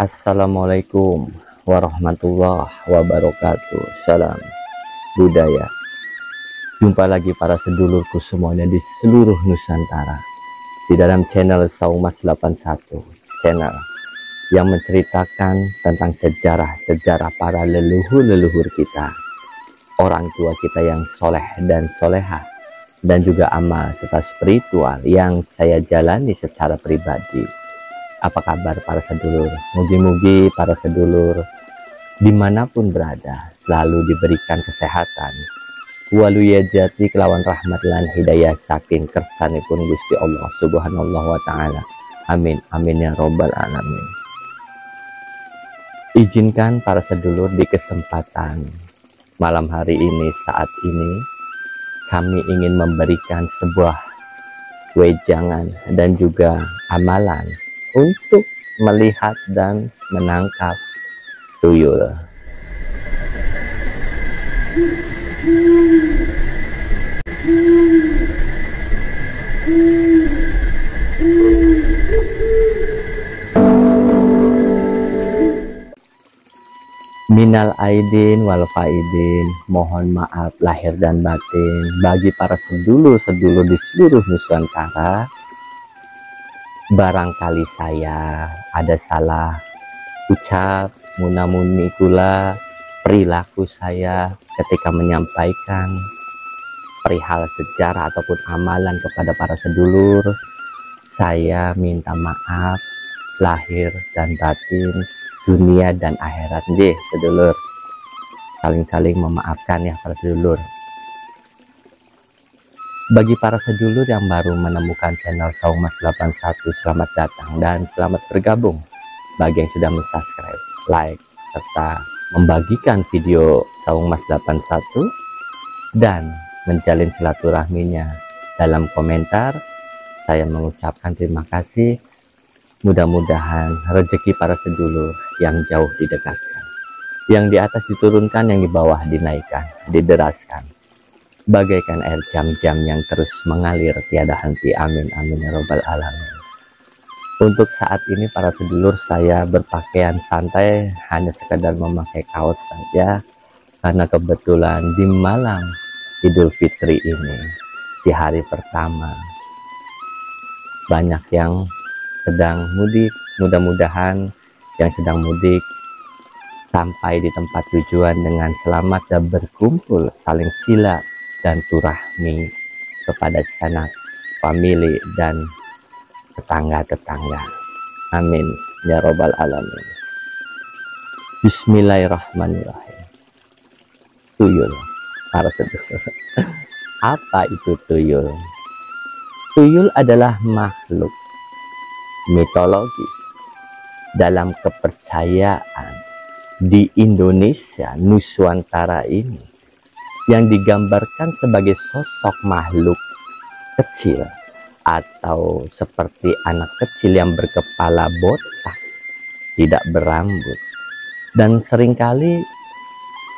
Assalamualaikum warahmatullahi wabarakatuh. Salam budaya. Jumpa lagi para sedulurku semuanya di seluruh Nusantara di dalam channel Saumas 81, channel yang menceritakan tentang sejarah-sejarah para leluhur-leluhur kita, orang tua kita yang soleh dan solehah, dan juga amal serta spiritual yang saya jalani secara pribadi. Apa kabar para sedulur? Mugi-mugi para sedulur dimanapun berada selalu diberikan kesehatan, waluyajati kelawan rahmat lan hidayah saking kersanipun Gusti Allah Subhanahu wa ta'ala. Amin amin ya robbal alamin. Izinkan para sedulur di kesempatan malam hari ini, saat ini kami ingin memberikan sebuah wejangan dan juga amalan untuk melihat dan menangkap tuyul. Minal aidin wal faidin, mohon maaf lahir dan batin bagi para sedulur-sedulur di seluruh Nusantara. Barangkali saya ada salah ucap, munamuni kula perilaku saya ketika menyampaikan perihal sejarah ataupun amalan kepada para sedulur. Saya minta maaf lahir dan batin, dunia dan akhirat. Nggih, sedulur. Saling-saling memaafkan ya para sedulur. Bagi para sedulur yang baru menemukan channel Saumas 81, selamat datang dan selamat bergabung. Bagi yang sudah subscribe, like, serta membagikan video Saumas 81 dan menjalin silaturahminya dalam komentar, saya mengucapkan terima kasih. Mudah-mudahan rezeki para sedulur yang jauh didekatkan, yang di atas diturunkan, yang di bawah dinaikkan, dideraskan bagaikan air jam-jam yang terus mengalir tiada henti. Amin amin ya robbal alamin. Untuk saat ini para sedulur saya berpakaian santai, hanya sekedar memakai kaos saja, karena kebetulan di malam Idul Fitri ini, di hari pertama, banyak yang sedang mudik. Mudah-mudahan yang sedang mudik sampai di tempat tujuan dengan selamat dan berkumpul saling sila dan turahmi kepada sanak famili dan tetangga-tetangga. Amin ya robbal alamin. Bismillahirrahmanirrahim. Tuyul para sedulur. Apa itu tuyul? Tuyul adalah makhluk mitologis dalam kepercayaan di Indonesia Nusantara ini, yang digambarkan sebagai sosok makhluk kecil atau seperti anak kecil yang berkepala botak, tidak berambut, dan seringkali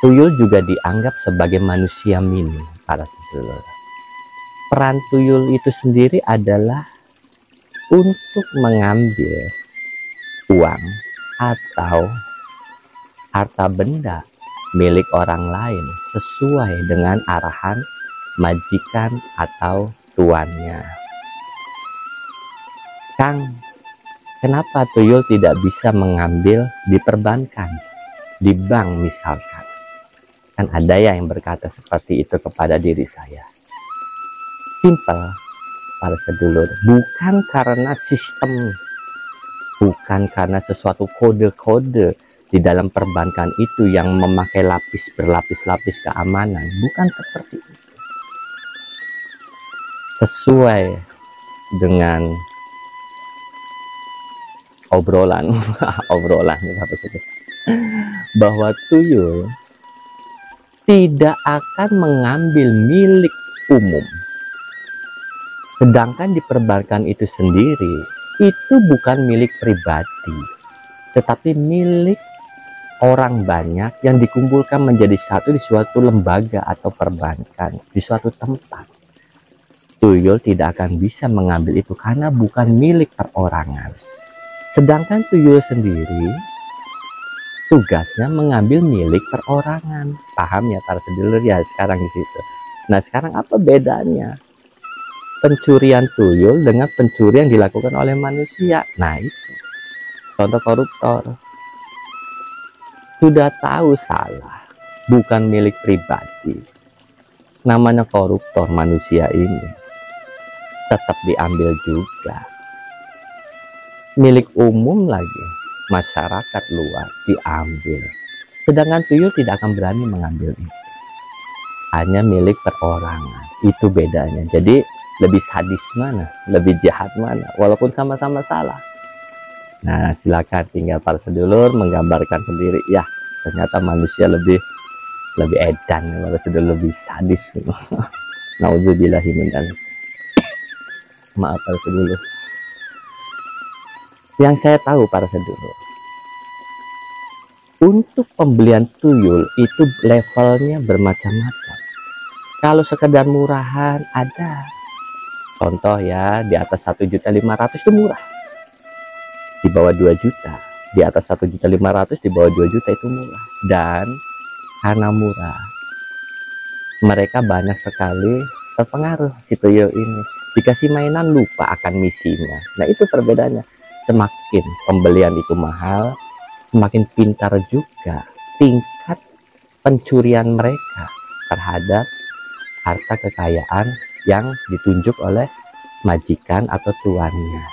tuyul juga dianggap sebagai manusia mini para sedulur. Peran tuyul itu sendiri adalah untuk mengambil uang atau harta benda milik orang lain sesuai dengan arahan majikan atau tuannya. Kang, kenapa tuyul tidak bisa mengambil di perbankan, di bank misalkan? Kan ada yang berkata seperti itu kepada diri saya. Simple para sedulur, bukan karena sistem, bukan karena sesuatu kode-kode di dalam perbankan itu yang memakai lapis berlapis-lapis keamanan, bukan seperti itu. Sesuai dengan obrolan bahwa tuyul tidak akan mengambil milik umum, sedangkan di perbankan itu sendiri itu bukan milik pribadi, tetapi milik orang banyak yang dikumpulkan menjadi satu di suatu lembaga atau perbankan, di suatu tempat. Tuyul tidak akan bisa mengambil itu karena bukan milik perorangan. Sedangkan tuyul sendiri tugasnya mengambil milik perorangan. Paham ya para sedulur ya sekarang di situ. Nah, sekarang apa bedanya pencurian tuyul dengan pencurian yang dilakukan oleh manusia? Nah, itu contoh koruptor. Sudah tahu salah, bukan milik pribadi. Namanya koruptor, manusia ini tetap diambil juga. Milik umum lagi, masyarakat luar diambil. Sedangkan tuyul tidak akan berani mengambil itu. Hanya milik perorangan. Itu bedanya. Jadi lebih sadis mana, lebih jahat mana, walaupun sama-sama salah. Nah, silakan tinggal para sedulur menggambarkan sendiri. Ya, ternyata manusia lebih edan, para sedulur, lebih sadis. Nauzubillahi min dzalik. Maaf para sedulur. Yang saya tahu para sedulur, untuk pembelian tuyul itu levelnya bermacam-macam. Kalau sekedar murahan ada. Contoh ya, di atas 1.500.000 itu murah. Di bawah 2 juta. Di atas 1.500.000, di bawah 2 juta itu murah. Dan karena murah, mereka banyak sekali terpengaruh si tuyul ini. Dikasih mainan lupa akan misinya. Nah, itu perbedaannya. Semakin pembelian itu mahal, semakin pintar juga tingkat pencurian mereka terhadap harta kekayaan yang ditunjuk oleh majikan atau tuannya.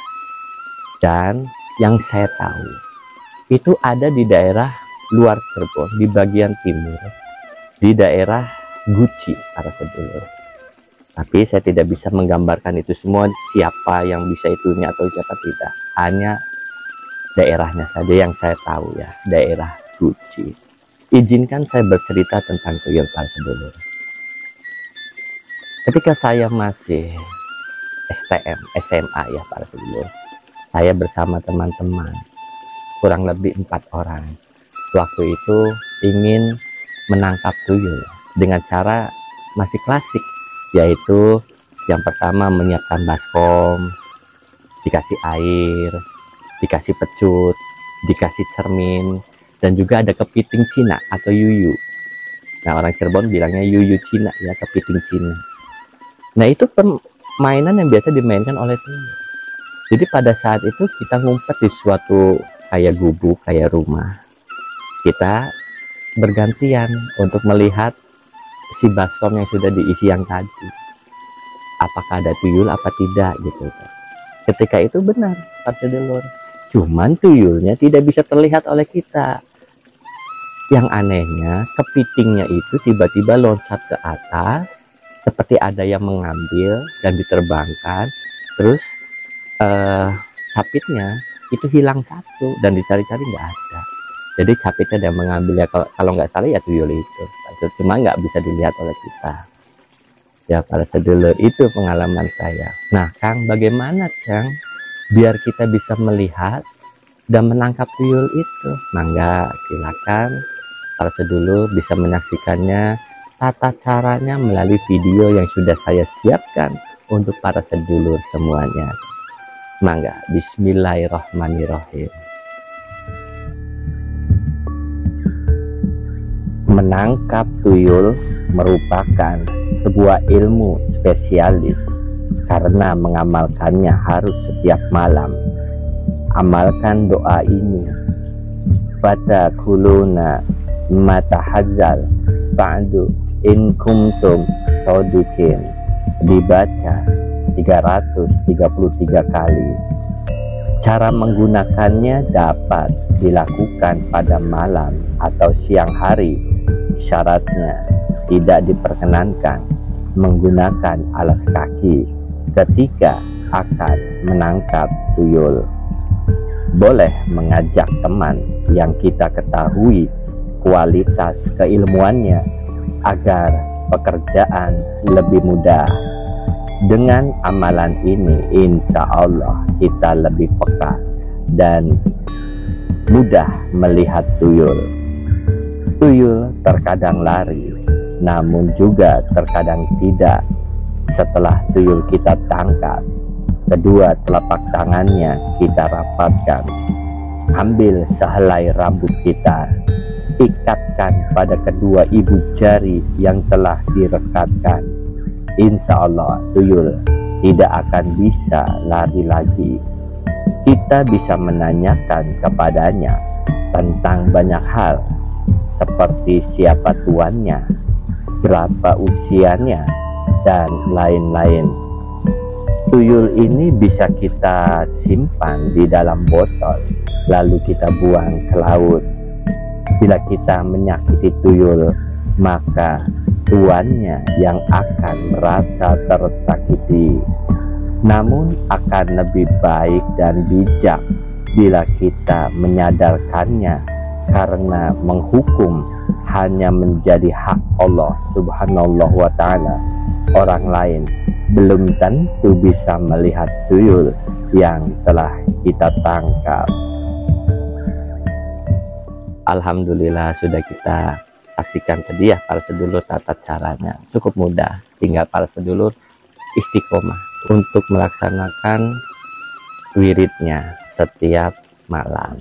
Dan yang saya tahu itu ada di daerah luar Cirebon, di bagian timur, di daerah Guci para sedulur. Tapi saya tidak bisa menggambarkan itu semua, siapa yang bisa itunya atau siapa tidak. Hanya daerahnya saja yang saya tahu ya, daerah Guci. Izinkan saya bercerita tentang tuyul para sedulur. Ketika saya masih STM, SMA ya para sedulur, saya bersama teman-teman, kurang lebih 4 orang. Waktu itu ingin menangkap tuyul dengan cara masih klasik, yaitu yang pertama menyiapkan baskom, dikasih air, dikasih pecut, dikasih cermin, dan juga ada kepiting Cina atau yuyu. Nah, orang Cirebon bilangnya yuyu Cina ya, kepiting Cina. Nah, itu permainan yang biasa dimainkan oleh tuyul. Jadi pada saat itu kita ngumpet di suatu kayak gubuk, kayak rumah. Kita bergantian untuk melihat si baskom yang sudah diisi yang tadi. Apakah ada tuyul apa tidak gitu. Ketika itu benar, para sedulur. Cuman tuyulnya tidak bisa terlihat oleh kita. Yang anehnya, kepitingnya itu tiba-tiba loncat ke atas, seperti ada yang mengambil dan diterbangkan. Terus capitnya itu hilang satu dan dicari-cari nggak ada. Jadi capitnya ada yang mengambil ya, kalau nggak salah ya tuyul itu. Cuma nggak bisa dilihat oleh kita. Ya para sedulur, itu pengalaman saya. Nah Kang, bagaimana Kang biar kita bisa melihat dan menangkap tuyul itu? Mangga silakan para sedulur bisa menyaksikannya tata caranya melalui video yang sudah saya siapkan untuk para sedulur semuanya. Mangga, bismillahirrahmanirrahim. Menangkap tuyul merupakan sebuah ilmu spesialis karena mengamalkannya harus setiap malam. Amalkan doa ini. Fatakuluna matahazal fa'du in kumtum sodikin. Dibaca 333 kali. Cara menggunakannya dapat dilakukan pada malam atau siang hari. Syaratnya tidak diperkenankan menggunakan alas kaki ketika akan menangkap tuyul. Boleh mengajak teman yang kita ketahui kualitas keilmuannya agar pekerjaan lebih mudah. Dengan amalan ini insya Allah kita lebih peka dan mudah melihat tuyul. Tuyul terkadang lari, namun juga terkadang tidak. Setelah tuyul kita tangkap, kedua telapak tangannya kita rapatkan Ambil sehelai rambut kita, ikatkan pada kedua ibu jari yang telah direkatkan. Insya Allah tuyul tidak akan bisa lari lagi. Kita bisa menanyakan kepadanya tentang banyak hal, seperti siapa tuannya, berapa usianya, dan lain-lain. Tuyul ini bisa kita simpan di dalam botol, lalu kita buang ke laut. Bila kita menyakiti tuyul, maka tuannya yang akan merasa tersakiti. Namun akan lebih baik dan bijak bila kita menyadarkannya, karena menghukum hanya menjadi hak Allah Subhanahu wa ta'ala. Orang lain belum tentu bisa melihat tuyul yang telah kita tangkap. Alhamdulillah sudah kita saksikan tadi ya para sedulur, tata caranya cukup mudah. Tinggal para sedulur istiqomah untuk melaksanakan wiridnya setiap malam.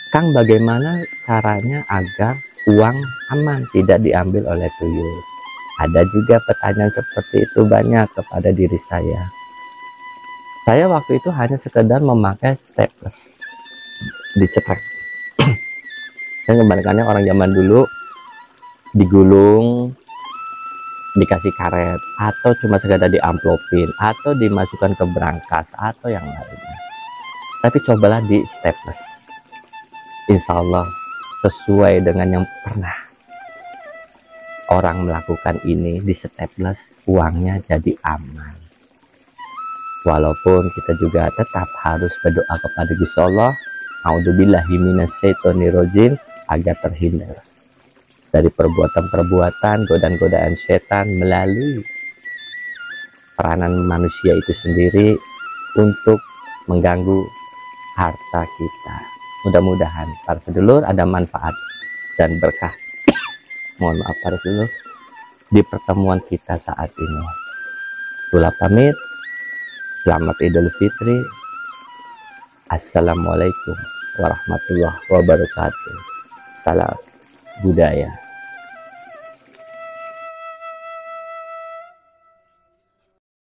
Kang, bagaimana caranya agar uang aman tidak diambil oleh tuyul? Ada juga pertanyaan seperti itu banyak kepada diri saya. Saya waktu itu hanya sekedar memakai staples dicetak. Saya kebalikannya orang zaman dulu digulung, dikasih karet, atau cuma sekedar diamplopin, atau dimasukkan ke brankas, atau yang lainnya. Tapi cobalah di staples. Insya Allah sesuai dengan yang pernah orang melakukan ini, di staples uangnya jadi aman. Walaupun kita juga tetap harus berdoa kepada Gusti Allah, a'udzubillahi minasyaitonirrajim, agar terhindar dari perbuatan-perbuatan godaan-godaan setan melalui peranan manusia itu sendiri untuk mengganggu harta kita. Mudah-mudahan para sedulur ada manfaat dan berkah. Mohon maaf para sedulur di pertemuan kita saat ini. Tula pamit. Selamat Idul Fitri. Assalamualaikum warahmatullahi wabarakatuh. Salam budaya.